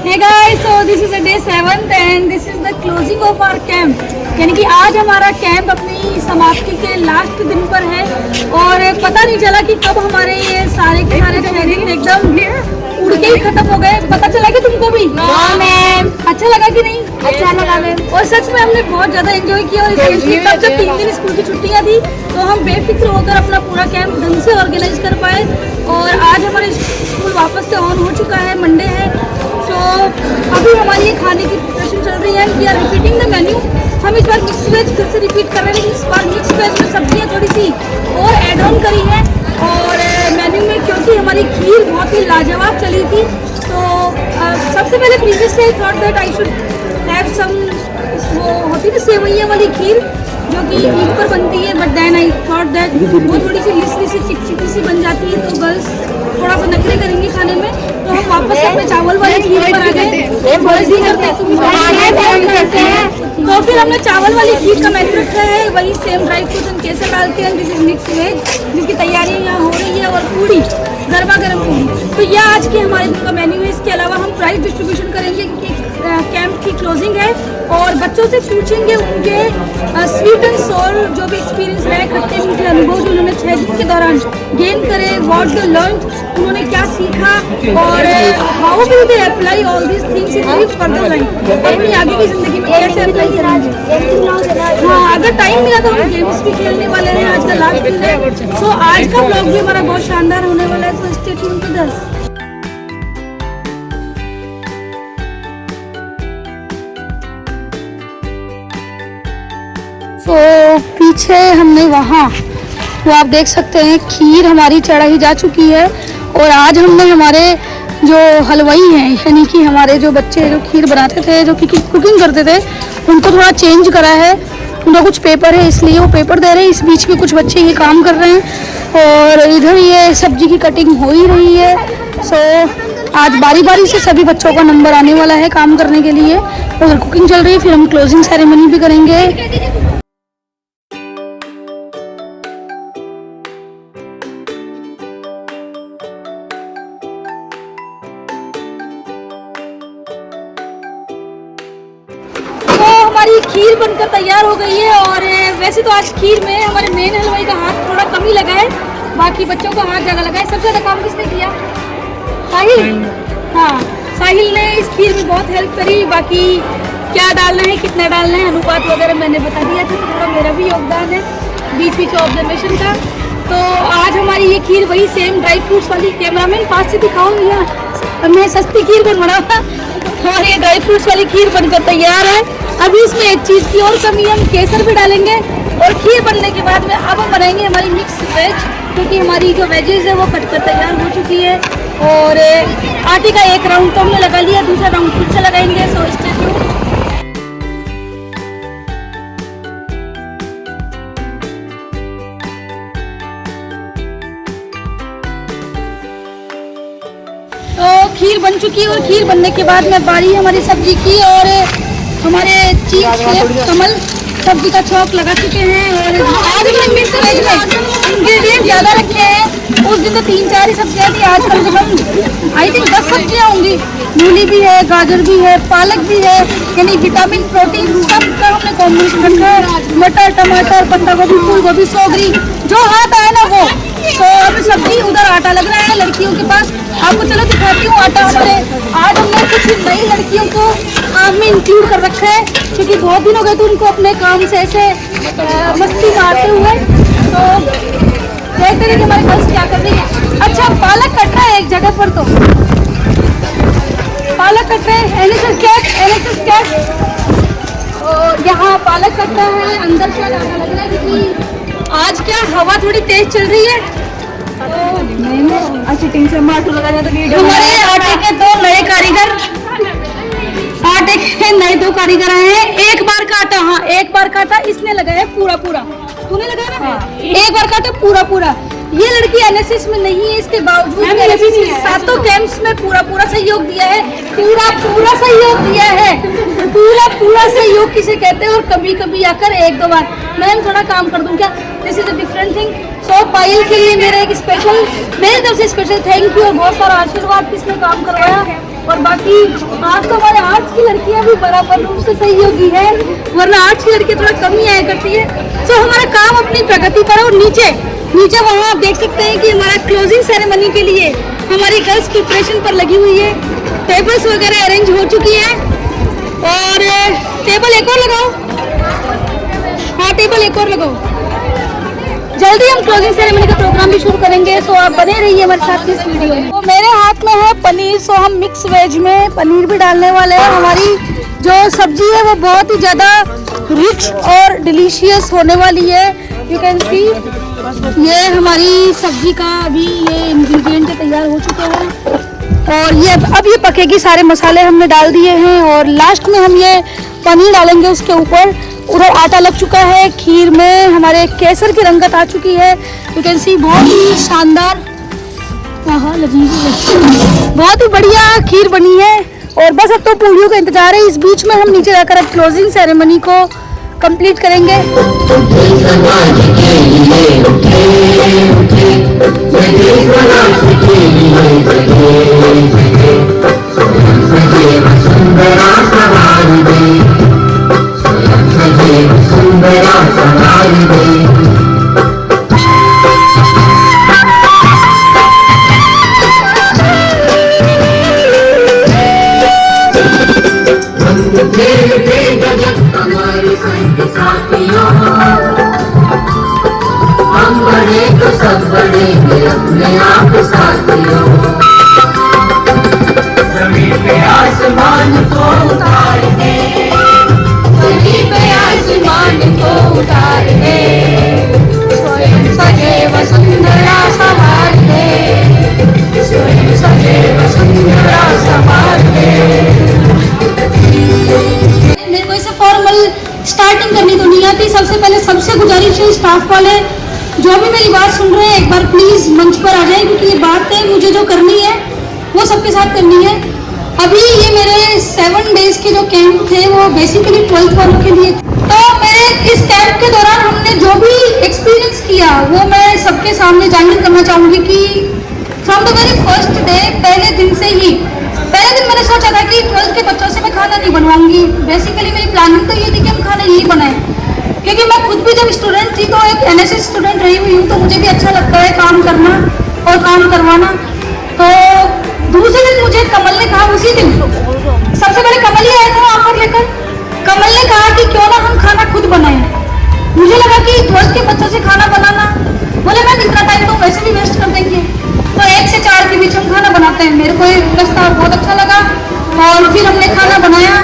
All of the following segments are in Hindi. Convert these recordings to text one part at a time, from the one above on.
Hey guys, so this is the day 7th and this is the closing of our camp. यानी कि आज हमारा कैंप अपनी समाप्ति के लास्ट दिन पर है और पता नहीं चला कि कब हमारे ये सारे के सारे ट्रेनिंग एकदम उड़ के ही खत्म हो गए। पता चला कि तुमको भी? हाँ मैम। अच्छा लगा कि नहीं? अच्छा लगा मैम। और सच में हमने बहुत ज़्यादा एंजॉय किया और तब जब 3 दिन स्कूल की छुट्टियाँ थी तो हम बेफिक्र होकर अपना पूरा कैंप ढंग से ऑर्गेनाइज कर पाए और आज हमारे स्कूल वापस से ऑन हो चुका है, मंडे है। तो अभी हमारी ये खाने की प्रिपरेशन चल रही है। We are repeating the menu. हम इस बार मिक्स वेज फिर से रिपीट कर रहे हैं, लेकिन इस बार मिक्स वेज में सब्जियाँ थोड़ी सी और एड ऑन करी है और मेन्यू में क्योंकि हमारी खीर बहुत ही लाजवाब चली थी तो सबसे पहले previously I thought that I should have some वो होती थी सेवइयाँ वाली खीर जो कि ईद पर बनती है, but then I thought that वो थोड़ी सी लिसली सी चिकचिकी सी बन जाती है तो गर्ल्स थोड़ा सा नखरे करेंगी खाने में, तो हम वापस अपने चावल वाली खीर पर आ गए। बॉयज भी करते हैं तो फिर हमने चावल वाली खीर का मेथड रखा है, वही सेम ड्राई फ्रूट एंड केसर डालते हैं। दिस इज मिक्स वेज जिसकी तैयारी यहाँ हो रही है और पूड़ी गर्मा गर्म पूड़ी। तो यह आज के हमारे दिन का मेन्यू है। इसके अलावा हम प्राइज डिस्ट्रीब्यूशन करेंगे क्योंकि कैंप की क्लोजिंग है और बच्चों से पूछेंगे उनके स्वीट एंड सोर जो भी एक्सपीरियंस रहे, खट्टे मीठे अनुभव जो उन्होंने 6 दिन के दौरान गेन करे, व्हाट द लर्न, उन्होंने क्या सीखा और how will they apply all this things in life further life, अपनी आगे की जिंदगी में कैसे अप्लाई करेंगे। हाँ, अगर टाइम मिला तो हम गेम्स भी खेलने वाले हैं। आज का लास्ट दिन है सो आज का ब्लॉग भी हमारा बहुत शानदार होने वाला है। So stay tune to us. तो पीछे हमने वहाँ वो आप देख सकते हैं खीर हमारी चढ़ाई जा चुकी है और आज हमने हमारे जो हलवाई हैं यानी कि हमारे जो बच्चे जो खीर बनाते थे, जो कि कुकिंग करते थे, उनको थोड़ा चेंज करा है। उनका कुछ पेपर है इसलिए वो पेपर दे रहे हैं। इस बीच में कुछ बच्चे ये काम कर रहे हैं और इधर ये सब्जी की कटिंग हो ही रही है। सो आज बारी बारी से सभी बच्चों का नंबर आने वाला है काम करने के लिए। उधर कुकिंग चल रही है, फिर हम क्लोजिंग सेरेमनी भी करेंगे। हमारी खीर बनकर तैयार हो गई है और वैसे तो आज खीर में हमारे मेन हलवाई का हाथ थोड़ा कम ही लगा है, बाकी बच्चों का हाथ ज़्यादा लगा है। सबसे ज़्यादा काम किसने किया? साहिल। हाँ, साहिल ने इस खीर में बहुत हेल्प करी। बाकी क्या डालना है, कितना डालना है, अनुपात वगैरह मैंने बता दिया था, तो थोड़ा मेरा भी योगदान है बीच बीच ऑब्जर्वेशन का। तो आज हमारी ये खीर वही सेम ड्राई फ्रूट्स वाली, कैमरामैन पास से दिखाऊंगी, मैं सस्ती खीर बनवाना और ये ड्राई फ्रूट्स वाली खीर बनकर तैयार है। अभी इसमें एक चीज़ की और कमी है, हम केसर भी डालेंगे और खीर बनने के बाद में अब हम बनाएंगे हमारी मिक्स वेज, क्योंकि हमारी जो वेजेस है वो कटकर तैयार हो चुकी है और आटे का एक राउंड तो हमने लगा लिया, दूसरा राउंड फिर से लगाएंगे। So stay tuned. तो खीर बन चुकी है और खीर बनने के बाद में बारी हमारी सब्जी की और हमारे चीफ शेफ कमल सब्जी का छौंक लगा चुके हैं और आज हमने मिक्स वेज में इंग्रेडिएंट ज़्यादा रखे हैं। उस दिन तो 3-4 ही सब्जियाँ थी, आज कम से कम आई थिंक 10 सब्जियाँ होंगी। मूली भी है, गाजर भी है, पालक भी है, यानी विटामिन प्रोटीन सब का हमने कॉम्बिनेशन रखा है। मटर, टमाटर, पत्ता गोभी, फूल गोभी, सोगरी, जो हाथ आए ना वो। तो अभी सब्जी, उधर आटा लग रहा है लड़कियों के पास, आपको चलो दिखाती हूँ आटा हमारे। आज हमने कुछ नई लड़कियों को काम में इंक्लूड कर रखा है क्योंकि बहुत दिन हो गए थे उनको अपने काम से ऐसे मस्ती मारते हुए। तो देखते हैं कि हमारे गर्ल्स क्या कर रही है। अच्छा, पालक कट रहा है एक जगह पर, तो पालक कट रहे हैं। एनएसएस कैट और यहाँ पालक कट रहा है। अंदर से आटा लग रहा है क्योंकि आज क्या हवा थोड़ी तेज चल रही है। चिटिंग से माटू लगा जाता है। हमारे आटे के 2 नए कारीगर, आटे के नए 2 कारीगर आए हैं। एक बार का आटा, हाँ एक बार का आटा इसने लगाया पूरा पूरा, तूने लगाया ना? हाँ। एक बार का आटा पूरा पूरा। ये लड़की एनएसएस में नहीं है, इसके बावजूद सातों कैंप्स में पूरा पूरा सहयोग दिया है। पूरा पूरा सहयोग दिया है। पूरा पूरा सहयोग किसे कहते हैं। और कभी कभी आकर 1-2 बार मैम थोड़ा काम कर दूं क्या, this is a different thing. So Payal के लिए मेरा एक स्पेशल, मेरी तरफ से स्पेशल थैंक यू और बहुत सारा आशीर्वाद किसने काम करवाया और बाकी आज तो हमारे आर्ट्स की लड़कियां भी बराबर रूप से सहयोगी है, वरना आर्ट्स की लड़कियां थोड़ा कम ही आया करती है। तो हमारा काम अपनी प्रगति पर। और नीचे वहाँ आप देख सकते हैं कि हमारा क्लोजिंग सेरेमनी के लिए हमारी गर्ल्स प्रिपरेशन पर लगी हुई है। टेबल्स वगैरह अरेंज हो चुकी है और टेबल एक और लगाओ, हाँ टेबल एक और लगाओ। जल्दी हम क्लोजिंग सेरेमनी का प्रोग्राम भी शुरू करेंगे, सो आप बने रहिए हमारे साथ इस वीडियो में। तो मेरे हाथ में है पनीर, सो हम मिक्स वेज में पनीर भी डालने वाले हैं। हमारी जो सब्जी है वो बहुत ही ज़्यादा रिच और डिलीशियस होने वाली है। यू कैन सी ये हमारी सब्जी का अभी ये इंग्रेडिएंट तैयार हो चुके हैं और ये अब ये पकेगी। सारे मसाले हमने डाल दिए हैं और लास्ट में हम ये पनीर डालेंगे उसके ऊपर। उधर आटा लग चुका है, खीर में हमारे केसर की रंगत आ चुकी है। यू कैन सी बहुत ही शानदार, बहुत ही बढ़िया खीर बनी है और बस अब तो पूरियों का इंतजार है। इस बीच में हम नीचे जाकर अब क्लोजिंग सेरेमनी को कंप्लीट करेंगे। हम बड़े तो सब बड़े अपने आप साथियों, जमीन पे आसमान को उतार दे, जमीन पे आसमान को उतार दे, स्वयं सजे वसुंधरा संभाल दे, स्वयं सजे वसुंधरा संभाल दे। मेरे को इसे फॉर्मल स्टार्टिंग करनी तो नहीं आती। सबसे पहले सबसे गुजारिश है स्टाफ वाले जो भी मेरी बात सुन रहे हैं एक बार प्लीज मंच पर आ जाए, क्योंकि ये बात है मुझे जो करनी है वो सबके साथ करनी है। अभी ये मेरे 7 डेज के जो कैंप थे वो बेसिकली 12th वालों के लिए। तो मेरे इस कैंप के दौरान हमने जो भी एक्सपीरियंस किया वो मैं सबके सामने जाहिर करना चाहूँगी कि from the very first day, पहले दिन से ही, पहले दिन मैंने सोचा था कि 12th के बच्चों से मैं खाना नहीं बनवाऊंगी। बेसिकली मेरी प्लानिंग तो ये थी कि हम खाना यही बनाएं, क्योंकि मैं खुद भी जब स्टूडेंट थी तो एक NSS स्टूडेंट रही हुई हूँ, तो मुझे भी अच्छा लगता है काम करना और काम करवाना। तो दूसरे दिन मुझे कमल ने कहा, उसी दिन सबसे पहले कमल ही आया था ऑफर लेकर। कमल ने कहा कि क्यों ना हम खाना खुद बनाएं। मुझे लगा कि 12th के बच्चों से खाना बनाना, बोले मैम इतना टाइम तो वैसे भी वेस्ट कर देंगे, तो 1 से 4 के बीच हम खाना बनाते हैं। मेरे को ये प्रस्ताव बहुत अच्छा लगा और फिर हमने खाना बनाया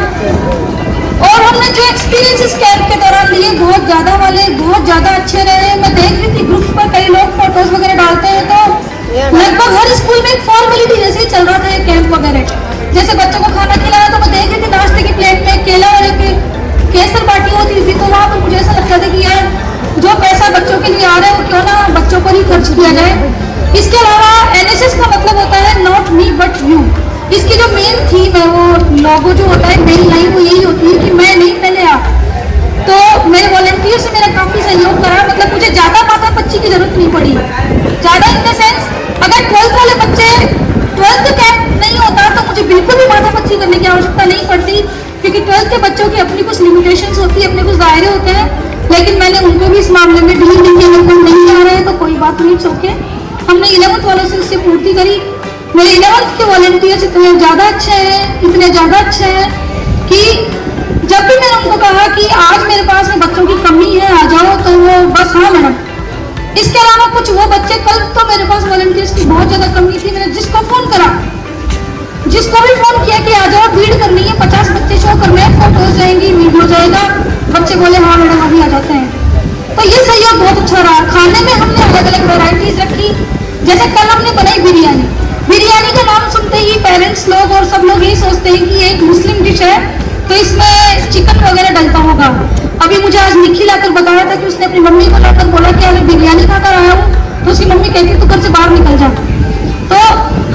और हमने जो एक्सपीरियंस इस कैंप के दौरान लिए बहुत ज़्यादा अच्छे रहे। मैं देख रही थी ग्रुप पर कई लोग फोटोज वगैरह डालते हैं, तो लगभग हर स्कूल में एक फॉर्मेलिटी जैसे ही चल रहा था ये कैंप वगैरह। जैसे बच्चों को खाना खिलाया तो मैं देख रही थी नाश्ते की प्लेट में केला और एक केसर बाटी होती थी, तो वहाँ पर मुझे ऐसा लगता था कि यार जो पैसा बच्चों के लिए आ रहा है वो क्यों ना बच्चों पर ही खर्च किया जाए। इसके अलावा NSS का मतलब होता है नॉट मी बट यू। इसकी जो मेन थीम है, वो लोगो जो होता है मेन लाइन, वो यही होती है कि मैं नहीं पहले आप। तो मेरे वॉलंटियर से मेरा काफ़ी सहयोग करा, मतलब मुझे ज़्यादा माथापच्ची की जरूरत नहीं पड़ी। ज़्यादा इन द सेंस अगर 12th वाले बच्चे 12th का कैंप नहीं होता तो मुझे बिल्कुल भी माथापच्ची करने की आवश्यकता नहीं पड़ती, क्योंकि 12th के बच्चों की अपनी कुछ लिमिटेशंस होती है, अपने कुछ दायरे होते हैं। लेकिन मैंने उनको भी इस मामले में ढील दी कि अगर कोई नहीं आ रहे हैं तो कोई बात नहीं, चौके हमने 11th वालों से उससे पूर्ति करी। मेरे 11th के वॉलंटियर्स इतने ज़्यादा अच्छे हैं कि जब भी मैंने उनको कहा कि आज मेरे पास में बच्चों की कमी है आ जाओ, तो वो बस हाँ मैडम। इसके अलावा कुछ वो बच्चे, कल तो मेरे पास वॉलंटियर्स की बहुत ज़्यादा कमी थी। मैंने जिसको फ़ोन करा, जिसको भी फ़ोन किया कि आ जाओ, भीड़ करनी है, 50 बच्चे शो करने हैं, फोटोज जाएंगी, वीडियो जाएगा, बच्चे बोले हाँ मैडम अभी आ जाते हैं। तो ये सहयोग बहुत अच्छा रहा। खाने में हमने अलग अलग वैरायटीज रखी, जैसे कल हमने बनाई बिरयानी। बिरयानी का नाम सुनते ही पेरेंट्स लोग और सब लोग यही सोचते हैं कि ये एक मुस्लिम डिश है तो इसमें चिकन वगैरह डलता होगा। अभी मुझे आज निखिल आकर बताया था कि उसने अपनी मम्मी को लाकर बोला कि मैं बिरयानी खाकर आया हूँ, तो उसकी मम्मी कहती तू घर से बाहर निकल जा। तो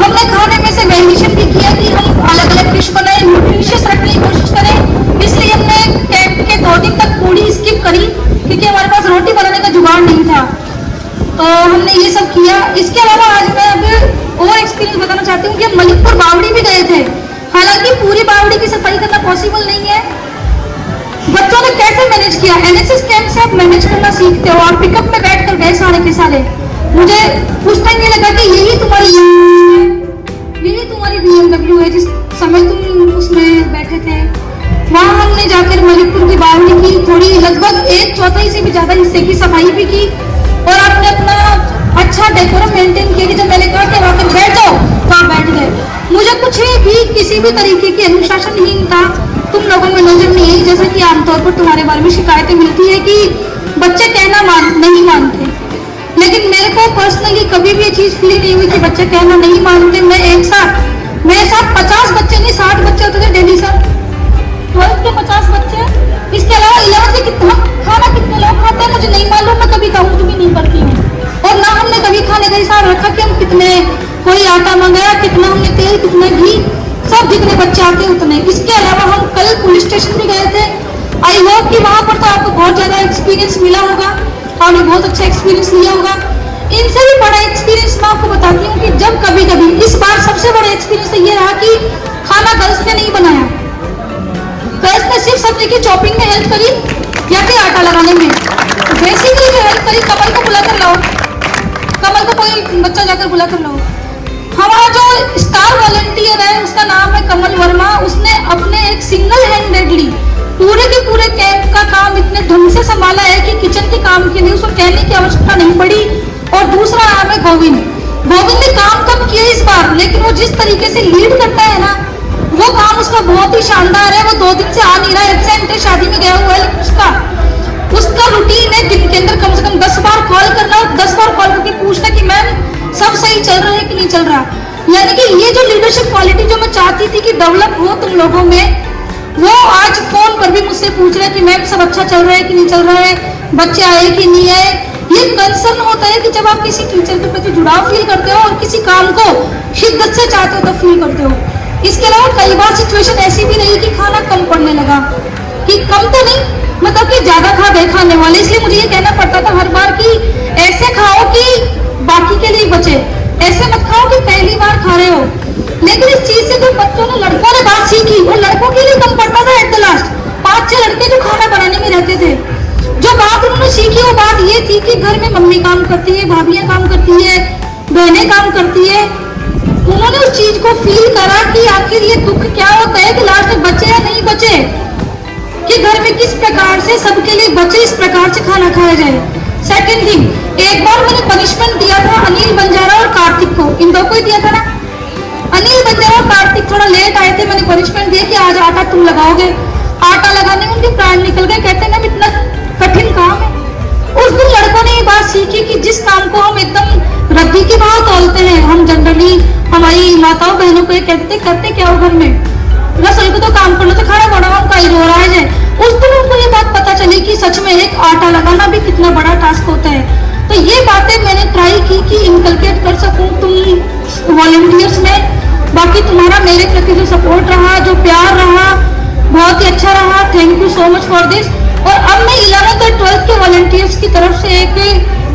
हमने खाने में से वेरिएशन भी किया कि हम अलग अलग डिश बनाए, न्यूट्रिशियस रखने की कोशिश करें। इसलिए हमने कैंप के 2 दिन तक पूरी स्किप करी, क्योंकि हमारे पास रोटी बनाने का जुगाड़ नहीं था। तो हमने ये सब किया। इसके अलावा आज मैं अभी और एक्सपीरियंस बताना चाहती हूँ कि हम मलिकपुर बावड़ी भी गए थे। हालांकि पूरी बावड़ी की सफाई करना पॉसिबल नहीं है। बच्चों ने कैसे मैनेज किया? एनएसएस कैंप से आप मैनेज करना सीखते हो और पिकअप में बैठ कर गए सारे के सारे। मुझे उस टाइम ये लगा कि यही तुम्हारी BMW है जिस समय तुम उसमें बैठे थे। वहां हमने जाकर मलिकपुर की बावड़ी की थोड़ी लगभग 1/4 से भी ज्यादा हिस्से की सफाई भी की और आपने अपना अच्छा डेकोरम मेंटेन किया कि जब मैंने कहा कि वहां पर बैठ जाओ तो आप बैठ गए। मुझे कुछ भी किसी भी तरीके की अनुशासनहीनता तुम लोगों में नजर नहीं आई। जैसा कि आमतौर पर तुम्हारे बारे में शिकायतें मिलती है कि बच्चे कहना नहीं मानते, लेकिन मेरे को पर्सनली कभी भी ये चीज फील नहीं हुई कि बच्चे कहना नहीं मानते। मेरे साथ 50 बच्चे नहीं 60 बच्चे होते थे डेली सर। 12th के 50 बच्चे, इसके अलावा 11th के खाना कितने लोग खाते हैं मुझे नहीं मालूम, मैं कभी काउंट भी नहीं करती हूँ। और ना हमने कभी खाने का हिसाब रखा कि हम कितने, कोई आटा मंगाया, कितना हमने तेल, कितने घी, सब जितने बच्चे आते उतने। इसके अलावा हम कल पुलिस स्टेशन भी गए थे। आई होप कि वहां पर तो आपको बहुत ज्यादा एक्सपीरियंस मिला होगा, आपने बहुत अच्छा एक्सपीरियंस लिया होगा। इनसे भी बड़ा एक्सपीरियंस मैं आपको बताती हूँ कि जब कभी कभी, इस बार सबसे बड़ा एक्सपीरियंस तो ये रहा कि खाना गर्ल्स ने नहीं बनाया। गर्ल्स ने सिर्फ सब्जी की चॉपिंग में हेल्प करी या फिर आटा लगाने में। बेसिकली जो हेल्प करी, कमल को बुला कर लाओ, कमल को कोई बच्चा जाकर बुला कर लाओ। हमारा जो स्टार वॉलंटियर है उसका नाम है कमल वर्मा। उसने अपने एक सिंगल हैंडेडली पूरे के पूरे कैंप का काम इतने ढंग से संभाला है कि किचन के काम के लिए उसको कहने की आवश्यकता नहीं पड़ी। और दूसरा नाम है गोविंद। गोविंद ने काम कम किया इस बार, लेकिन वो जिस तरीके से लीड करता है ना, वो काम उसका बहुत ही शानदार है। वो 2 दिन से आ नहीं रहा, एब्सेंट है, शादी में गया हुआ है, लेकिन उसका रूटीन है दिन के अंदर कम से कम 10 बार कॉल करना, 10 बार कॉल करके पूछना कि मैम सब सही चल रहा है कि नहीं चल रहा। यानी कि ये जो लीडरशिप क्वालिटी जो मैं चाहती थी कि डेवलप हो तुम लोगों में, वो आज फोन पर भी मुझसे पूछ रहे हैं कि मैम सब अच्छा चल रहा है कि नहीं चल रहा है, बच्चे आए कि नहीं आए। ये कंसर्न होता है कि जब आप किसी टीचर के प्रति जुड़ाव फील करते हो और किसी काम को शिद्दत से चाहते हो तो फील करते हो। इसके अलावा कई बार सिचुएशन ऐसी भी रही कि खाना कम पड़ने लगा, कि कम तो नहीं मतलब कि ज्यादा खा गए खाने वाले, इसलिए मुझे ये कहना पड़ता था हर बार कि ऐसे खाओ कि बाकी के लिए बचे, ऐसे मत खाओ कि पहली बार खा रहे हो। लेकिन इस चीज से जो बच्चों ने, लड़कों ने बात सीखी, वो लड़कों के लिए कम पड़ता था। एट द लास्ट 5-6 लड़के जो खाना बनाने में रहते थे, जो बात उन्होंने सीखी वो बात ये थी कि घर में मम्मी काम करती है, भाभियां काम करती है, बहनें काम करती है। उन्होंने उस चीज को फील करा कि आखिर ये दुख क्या होता है कि लास्ट में बचे या नहीं बचे, कि घर में किस प्रकार से सबके लिए बचे, इस प्रकार से खाना खाया जाए। सेकंड थिंग, एक बार मैंने पनिशमेंट दिया था अनिल बंजारा और कार्तिक को, इन दो को ही दिया था ना। अनिल बंजारा और कार्तिक थोड़ा लेट आए थे, मैंने पनिशमेंट दिया कि आज आटा तुम लगाओगे। आटा लगाने में उनके प्राण निकल गए, कहते ना इतना कठिन काम है। उस दिन लड़कों ने ये बात सीखी कि जिस काम को हम एकदम रद्दी की भाव तोलते हैं, हम जनरली हमारी माताओं बहनों को ये कहते करते क्या हो घर में, रसोई को तो काम करना तो खाना बनाओ, उनका ही रो रहा है। उस दिन उनको ये बात पता चली कि सच में एक आटा लगाना भी कितना बड़ा टास्क होता है। तो ये बातें मैंने ट्राई की कि इनकलकेट कर सकूं तुम वॉलंटियर्स में। बाकी तुम्हारा मेरे प्रति जो सपोर्ट रहा, जो प्यार रहा, बहुत ही अच्छा रहा। Thank you so much for this. और अब मैं 11th और 12th के वॉलंटियर्स की तरफ से एक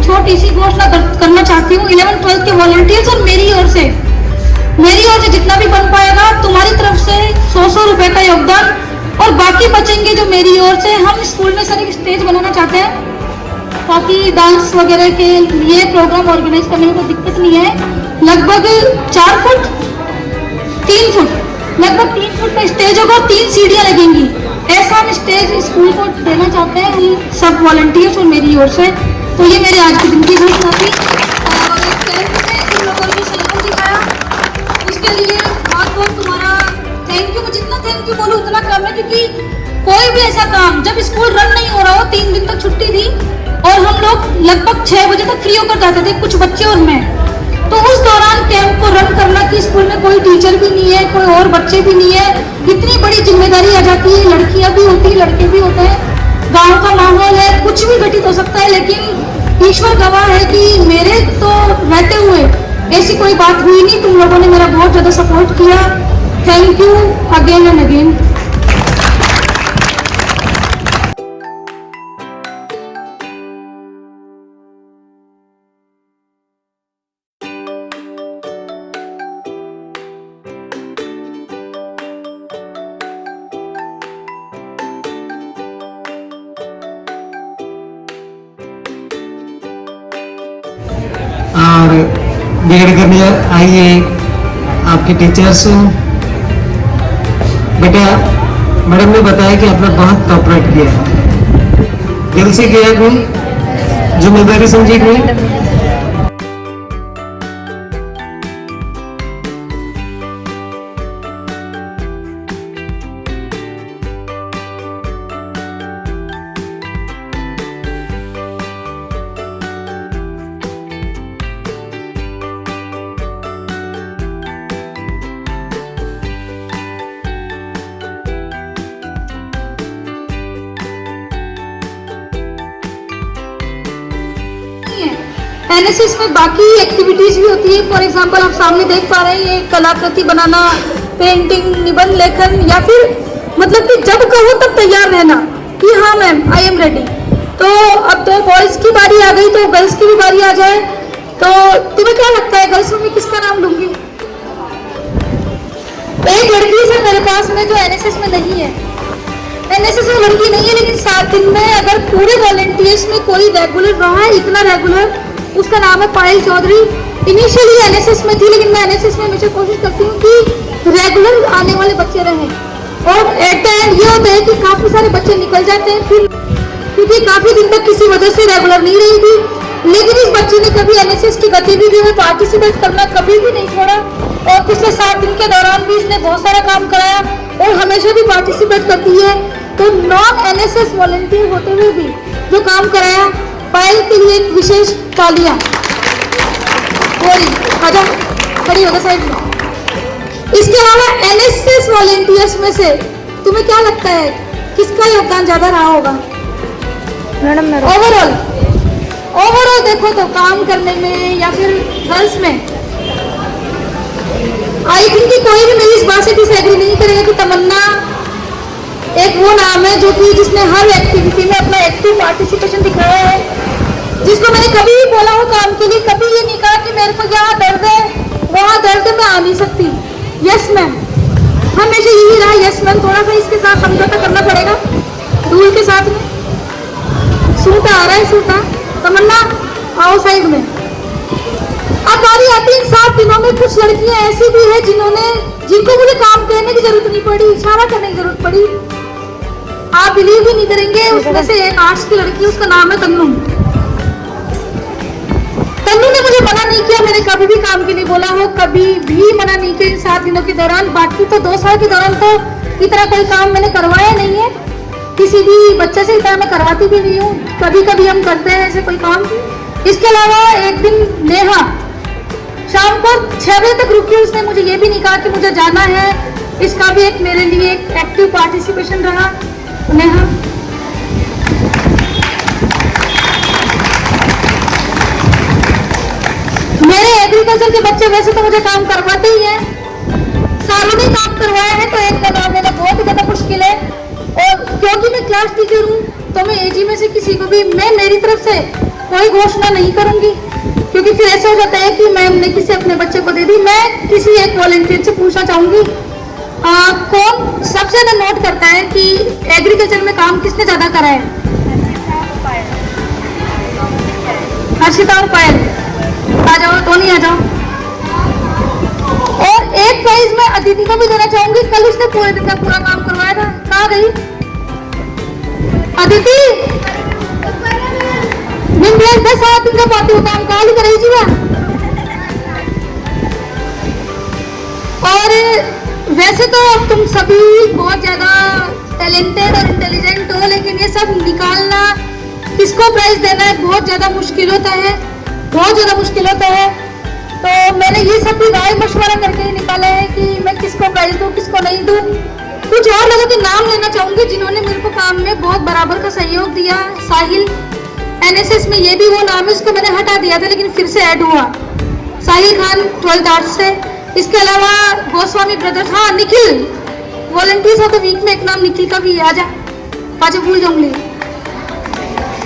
छोटी सी घोषणा करना चाहती हूँ। 11th 12th के वॉलंटियर्स और मेरी ओर से जितना भी बन पाएगा, तुम्हारी तरफ से 100 रुपए का योगदान, और बाकी बचेंगे जो मेरी ओर से। हम स्कूल में सर एक स्टेज बनाना चाहते हैं ताकि डांस वगैरह के लिए प्रोग्राम ऑर्गेनाइज करने में कोई दिक्कत नहीं है। लगभग 4 फुट 3 फुट लगभग 3 फुट का स्टेज होगा, 3 सीढ़ियां लगेंगी। ऐसा हम स्टेज स्कूल को देना चाहते हैं हम सब वॉलंटियर्स और मेरी ओर से। तो ये मेरे आज के दिन की घोषणा थी। और कैंप में तुम लोगों ने सहयोग दिखाया, उसके लिए बहुत बहुत तुम्हारा थैंक यू। जितना थैंक यू बोलूँ उतना कम है, क्योंकि कोई भी ऐसा काम जब स्कूल रन नहीं हो रहा हो, 3 दिन तक छुट्टी थी और हम लोग लगभग 6 बजे तक फ्री होकर जाते थे, कुछ बच्चे और मैं। तो उस दौरान कैंप को रन करना कि स्कूल में कोई टीचर भी नहीं है, कोई और बच्चे भी नहीं है, इतनी बड़ी जिम्मेदारी आ जाती है। लड़कियां भी होती, लड़के भी होते हैं, गांव का माहौल है, कुछ भी घटित हो सकता है। लेकिन ईश्वर गवाह है कि मेरे तो रहते हुए ऐसी कोई बात हुई नहीं। तुम लोगों ने मेरा बहुत ज्यादा सपोर्ट किया। Thank you again and again. और बिगड़ कर नहीं आई है आपके टीचर्स। बेटा मैडम ने बताया कि आपने बहुत कोऑपरेट किया, दिल से किया, कोई जिम्मेदारी समझी कोई। एनएसएस में बाकी एक्टिविटीज भी होती है। फॉर एग्जांपल आप सामने देख पा रहे हैं, ये कलाकृति बनाना, पेंटिंग, निबंध लेखन, या फिर मतलब कि जब कहो तब तैयार रहना कि हाँ मैम आई एम रेडी। तो अब तो बॉयज की बारी आ गई, तो गर्ल्स की भी बारी आ जाए। तो तुम्हें क्या लगता है गर्ल्स में किसका नाम लूंगी? एक लड़की से मेरे पास में जो एनएसएस में नहीं है, एनएसएस में लड़की नहीं है, लेकिन 7 दिन में अगर पूरे वॉलंटियर्स में कोई रेगुलर रहा है, इतना रेगुलर, उसका नाम है पायल चौधरी। इनिशियली एनएसएस में थी, लेकिन मैं एनएसएस में हमेशा कोशिश करती हूँ कि रेगुलर आने वाले बच्चे रहें। और एट द एंड ये होता है कि काफी सारे बच्चे निकल जाते हैं फिर, क्योंकि काफी दिन तक किसी वजह से रेगुलर नहीं रही थी। लेकिन इस बच्चे ने कभी एनएसएस की गतिविधियों में पार्टिसिपेट करना कभी भी नहीं छोड़ा, और पिछले 7 दिन के दौरान भी इसने बहुत सारा काम कराया और हमेशा भी पार्टिसिपेट करती है। तो नॉन एनएसएस वॉलंटियर होते हुए भी जो काम कराया, पायल के लिए एक विशेष तालियां। आजा, खड़ी होगा साइड में। इसके अलावा एनएसएस वॉलंटियर्स में से तुम्हें क्या लगता है किसका योगदान ज्यादा रहा होगा? मैडम ओवरऑल देखो तो काम करने में या फिर गर्ल्स में, आई थिंक कि कोई भी मेरी इस बात से डिसएग्री नहीं करेगा कि तमन्ना एक वो नाम है जो कि जिसने हर एक्टिविटी में अपना एक्टिव पार्टिसिपेशन दिखाया है, जिसको मैंने कभी भी बोला हो काम के लिए, कभी ये नहीं कहा कि मेरे को यहाँ दर्द है वहाँ दर्द है मैं आ नहीं सकती। यस मैम, हमेशा यही रहा यस मैम। थोड़ा सा इसके साथ समझौता करना पड़ेगा रूल के साथ में। सूटा आ रहा है, सूटा। तमन्ना आओ साइड में। अब बारी आती है 7 दिनों में कुछ लड़कियां ऐसी भी है जिनको मुझे काम कहने की जरूरत नहीं पड़ी, इशारा करने की जरूरत पड़ी। आप बिलीव भी नहीं करेंगे, उसमें से एक आर्ट्स की लड़की, उसका नाम है तन्नू। तन्नू ने मुझे मना नहीं किया, मैंने कभी भी काम के लिए बोला हो, कभी भी मना नहीं किया इन 7 दिनों के दौरान। बाकी तो 2 साल के दौरान तो इतना कोई काम मैंने करवाया नहीं है, किसी भी बच्चे से इतना मैं करवाती भी नहीं हूँ। कभी कभी हम करते हैं ऐसे कोई काम। इसके अलावा एक दिन नेहा शाम को 6 बजे तक रुकी, उसने मुझे ये भी नहीं कहा कि मुझे जाना है। इसका भी एक मेरे लिए एक एक्टिव पार्टिसिपेशन रहा। नेहा मेरे एग्रीकल्चर के बच्चे वैसे तो मुझे काम करवाते ही हैं, सालों में काम करवाया है, तो एक करवा देना बहुत ही ज्यादा मुश्किल है। और क्योंकि मैं क्लास टीचर हूँ तो मैं एजी में से किसी को भी मैं मेरी तरफ से कोई घोषणा नहीं करूंगी, क्योंकि फिर ऐसा हो जाता है कि मैम ने किसी अपने बच्चे को दे दी। मैं किसी एक वॉलंटियर से पूछना चाहूंगी कौन सबसे ज्यादा नोट करता है कि एग्रीकल्चर में काम किसने ज्यादा करा है? हर्षिता और पायल। आ जाओ, टोनी आ जाओ। और एक प्राइज मैं अदिति को भी देना चाहूंगी, कल उसने पूरे दिन का पूरा काम करवाया था। कहाँ गई अदिति? दिन 10 दिन का पाती होता हम कहा करेगी जी वह। और वैसे तो तुम सभी बहुत ज्यादा टैलेंटेड और इंटेलिजेंट हो, लेकिन ये सब निकालना, किसको प्राइज देना है बहुत ज्यादा मुश्किल होता है, बहुत ज्यादा मुश्किल होता है। तो मैंने ये सब भी राय मशवरा करके ही निकाला है कि मैं किसको प्राइज दूं, किसको नहीं दूं। कुछ और लोगों के नाम लेना चाहूंगी जिन्होंने मेरे को काम में बहुत बराबर का सहयोग दिया। साहिल, एनएसएस में ये भी वो नाम है, उसको मैंने हटा दिया था लेकिन फिर से ऐड हुआ। साहिल खान 12th आर्ट्स से। इसके अलावा गोस्वामी ब्रदर्स, हाँ Nikhil, volunteers of the week में एक नाम निखिल का भी है। आजा आजा, भूल जाऊंगी।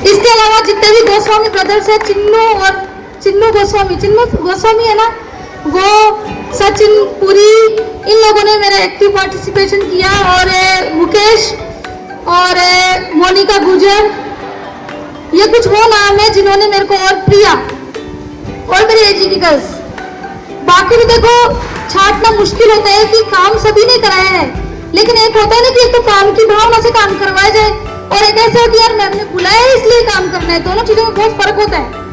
इसके अलावा जितने भी गोस्वामी ब्रदर्स है, चिन्नू गोस्वामी है ना, वो सचिन पुरी, इन लोगों ने मेरा एक्टिव पार्टिसिपेशन किया। और मुकेश और मोनिका गुजर, ये कुछ वो नाम है जिन्होंने मेरे को, और और मेरे एजी की गर्ल्स, बाकी भी देखो छांटना मुश्किल होता है कि काम सभी ने कराया है, लेकिन एक होता है ना कि एक तो काम की भावना से काम करवाया जाए और एक ऐसा हो कि यार मैम ने बुलाया है इसलिए काम करना है। दोनों चीजों में बहुत फर्क होता है।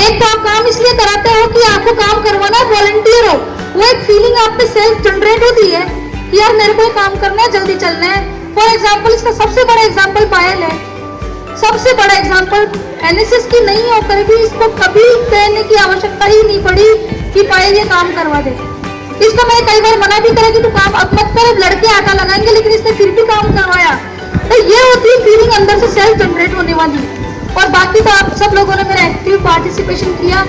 एक तो आप काम इसलिए कराते हो कि आपको काम करवाना है, वॉलंटियर हो, वो एक फीलिंग आप पे सेल्फ जनरेट होती है कि यार मेरे को काम करना है, जल्दी चलना है। फॉर एग्जाम्पल, इसका सबसे बड़ा एग्जाम्पल पायल है, सबसे बड़ा एग्जाम्पल। एनएसएस की नहीं होकर भी इसको कभी कहने की आवश्यकता ही नहीं पड़ी कि पायल ये काम करवा दे। इसको मैंने कई बार मना भी करा कि तू काम अब मत कर, अब लड़के आटा लगाएंगे, लेकिन इसने फिर भी काम करवाया। तो ये होती है फीलिंग अंदर से सेल्फ जनरेट होने वाली। और बाकी तो आप सब लोगों ने मेरा एक्टिव पार्टिसिपेशन किया।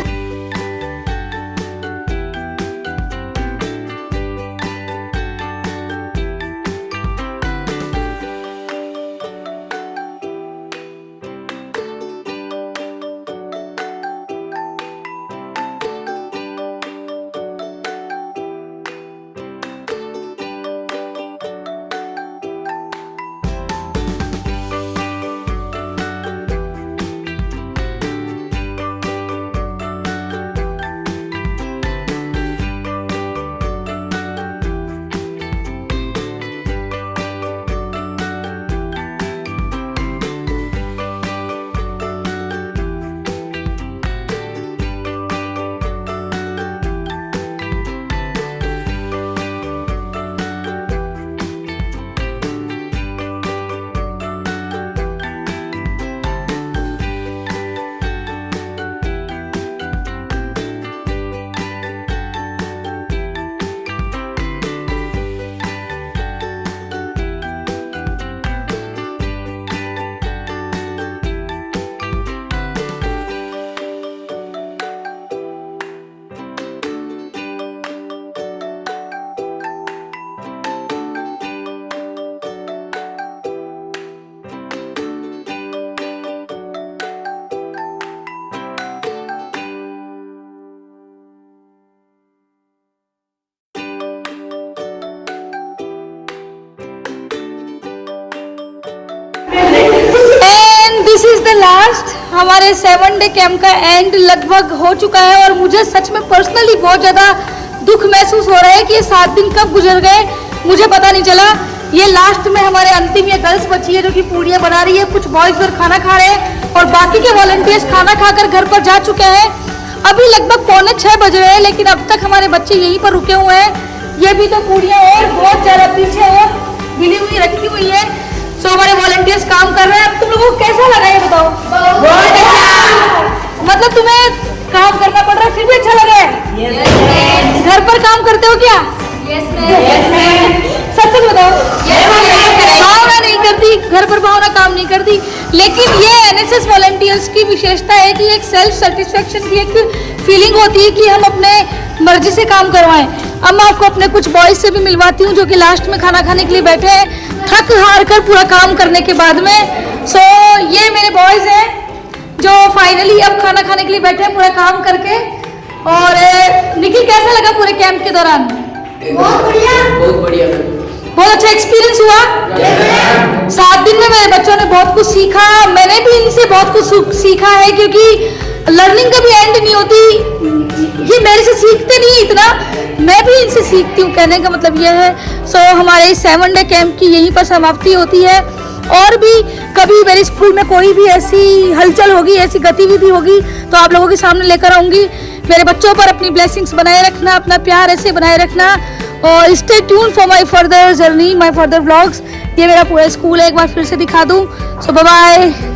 दिस इज द लास्ट, हमारे 7 डे कैंप का एंड लगभग हो चुका है और मुझे सच में पर्सनली बहुत ज़्यादा दुख महसूस हो रहा है कि ये 7 दिन कब गुजर गए मुझे पता नहीं चला। ये लास्ट में हमारे अंतिम ये गर्ल्स बची है जो कि पूड़ियाँ बना रही है, कुछ बॉयज उधर खाना खा रहे हैं और बाकी के वॉलंटियर्स खाना खाकर घर पर जा चुके हैं। अभी लगभग 5:45 बज रहे हैं, लेकिन अब तक हमारे बच्चे यहीं पर रुके हुए हैं। ये भी तो पूड़ियाँ और बहुत ज़्यादा पीछे और मिली हुई रखी हुई है। सो हमारे वॉलंटियर्स काम कर रहे हैं। अब तुम लोगों को कैसा लगा ये बताओ? बहुत अच्छा। मतलब तुम्हें काम करना पड़ रहा है फिर भी अच्छा लगा है? yes, घर पर काम करते हो क्या? सच सच बताओ। भावना नहीं करती, घर पर भावना काम नहीं करती। लेकिन ये एनएसएस वॉलंटियर्स की विशेषता है कि एक सेल्फ सेटिस्फेक्शन की एक फीलिंग होती है कि हम अपने मर्जी से काम करवाएं। अब मैं आपको अपने कुछ बॉयज से भी मिलवाती हूँ जो कि लास्ट में खाना खाने के लिए बैठे हैं, थक हार कर पूरा काम करने के बाद में। सो ये मेरे बॉयज हैं जो फाइनली अब खाना खाने के लिए बैठे हैं पूरा काम करके। और निखिल कैसा लगा पूरे कैंप के दौरान? बहुत बढ़िया, बहुत बढ़िया, बहुत अच्छा एक्सपीरियंस हुआ। 7 दिन में मेरे बच्चों ने बहुत कुछ सीखा, मैंने भी इनसे बहुत कुछ सीखा है, क्योंकि लर्निंग कभी एंड नहीं होती। ये मेरे से सीखते नहीं इतना, मैं भी इनसे सीखती हूँ, कहने का मतलब यह है। सो हमारे 7 डे कैंप की यहीं पर समाप्ति होती है। और भी कभी मेरे स्कूल में कोई भी ऐसी हलचल होगी, ऐसी गतिविधि होगी तो आप लोगों के सामने लेकर आऊँगी। मेरे बच्चों पर अपनी ब्लेसिंग्स बनाए रखना, अपना प्यार ऐसे बनाए रखना और stay tune for my further journey, my further vlogs. ये मेरा पूरा स्कूल है, एक बार फिर से दिखा दूँ। सो बाय बाय।